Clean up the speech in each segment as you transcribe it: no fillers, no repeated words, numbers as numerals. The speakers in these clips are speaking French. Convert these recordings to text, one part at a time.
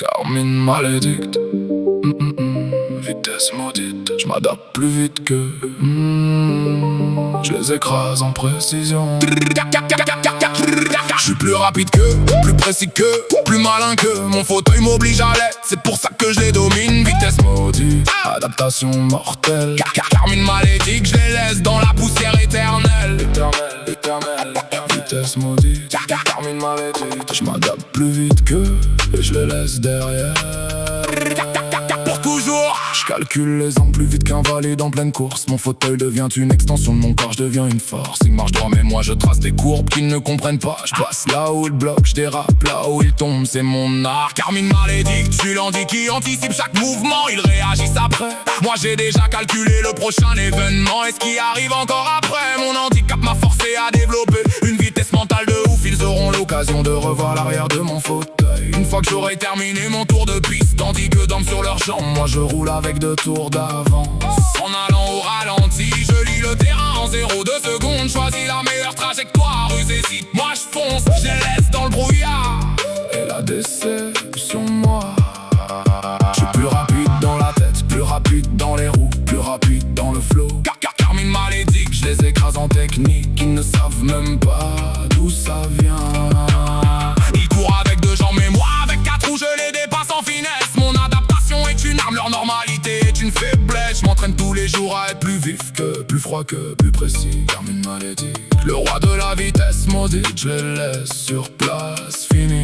Carmine malédicte. Vitesse maudite, je m'adapte plus vite que je les écrase en précision. Je suis plus rapide que, plus précis que, plus malin que. Mon fauteuil m'oblige à l'être, c'est pour ça que je les domine. Vitesse maudite, adaptation mortelle. Carmine malédique, je les laisse dans la poussière éternelle. Éternelle, vitesse maudite, Carmine malédique. Je m'adapte plus vite que, et je les laisse derrière. Pour toujours, je calcule les angles plus vite qu'un valide en pleine course. Mon fauteuil devient une extension de mon corps, je deviens une force. Il marche droit mais moi je trace des courbes qu'ils ne comprennent pas. Je passe là où il bloque, je dérape là où il tombe, c'est mon art. Carmine malédicte, je suis l'handi qui anticipe chaque mouvement. Ils réagissent après, moi j'ai déjà calculé le prochain événement. Et ce qui arrive encore après, mon handicap m'a forcé à développer une vitesse mentale de ouf. Ils auront l'occasion de revoir l'arrière de mon fauteuil une fois que j'aurai terminé mon tour de piste. Tandis que dorment sur leurs jambes, moi je roule avec 2 tours d'avance. En allant au ralenti, je lis le terrain en 0,2 secondes. Choisis la meilleure trajectoire, hésite, moi je fonce, je les laisse dans le brouillard. Et la déception, moi, je suis plus rapide dans la tête, plus rapide dans les roues, plus rapide dans le flow. Carmine malédique, je les écrase en technique. Ils ne savent même pas d'où ça vient. Ils courent avec 2 jambes mais moi avec 4 roues je les dépasse en finesse. Mon adaptation est une arme, leur normalité est une faiblesse. Je m'entraîne tous les jours à être plus vif que, plus froid que, plus précis. Carmine malédique, le roi de la vitesse maudite, je les laisse sur place, fini.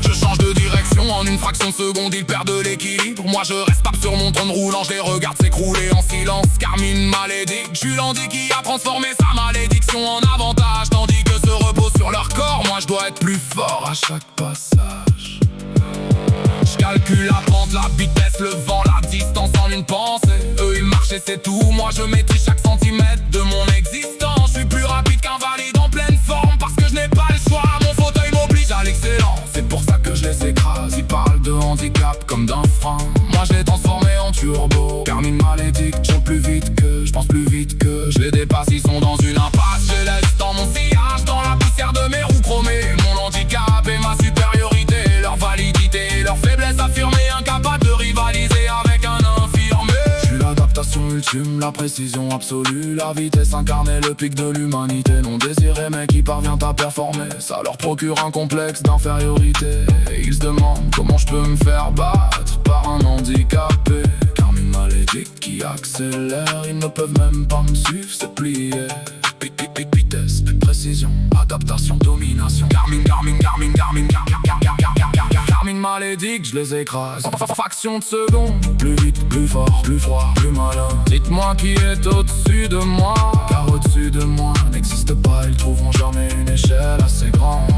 Je change de direction en une fraction de seconde, ils perdent l'équilibre. Moi je reste pape sur mon trône roulant, je les regarde s'écrouler en silence. Carmine malédique, je suis l'handi qui a transformé sa malédiction en avantage. Tandis que se repose sur leur corps, moi je dois être plus fort à chaque passage. Je calcule la pente, la vitesse, le vent, la distance en une pensée. Eux ils marchent et c'est tout, moi je maîtrise chaque centimètre de mon existence. Je suis plus rapide qu'un valide en pleine forme parce que je n'ai pas le choix. Mon fauteuil m'oblige à l'excellence, c'est pour ça que je les écrase. Ils parlent de handicap comme d'un frein, moi je les transformé en turbo. Carmine malédique, je plus vite que, je pense plus vite que je les dépasse, ils sont dans une impasse. Je les laisse dans mon sillage, dans la poussière de mes roues chromées. Mon handicap et ma supériorité, leur validité, leur faiblesse affirmée, incapable de rivaliser avec un infirmé. Je suis l'adaptation ultime, la précision absolue, la vitesse incarnée, le pic de l'humanité. Non désiré mais qui parvient à performer, ça leur procure un complexe d'infériorité. Et ils se demandent comment je peux me faire battre par un handicapé. Carmine malédique qui accélère, ils ne peuvent même pas me suivre, c'est plié. Vitesse, précision, adaptation, domination. Carmine malédique, je les écrase en fraction de seconde. Plus vite, plus fort, plus froid, plus malin. Dites-moi qui est au-dessus de moi, car au-dessus de moi n'existe pas, ils trouveront jamais une échelle assez grande.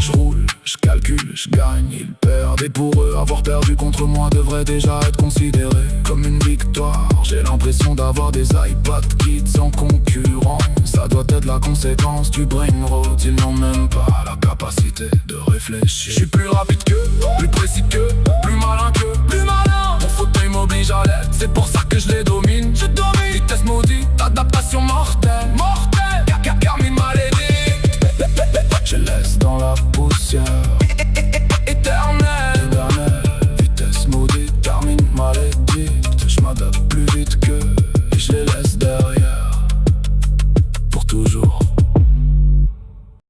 Je roule, je calcule, je gagne, ils perdent. Et pour eux, avoir perdu contre moi devrait déjà être considéré comme une victoire. J'ai l'impression d'avoir des iPad Kids en concurrence. Ça doit être la conséquence du brain rot. Ils n'ont même pas la capacité de réfléchir. Je suis plus rapide que, plus précis que, plus malin que, plus malin. Mon fauteuil m'oblige à l'être, c'est pour ça que je les domine. Je domine, vitesse maudite, adaptation mortelle. Mortelle, Carmine malédique, je laisse dans la poussière.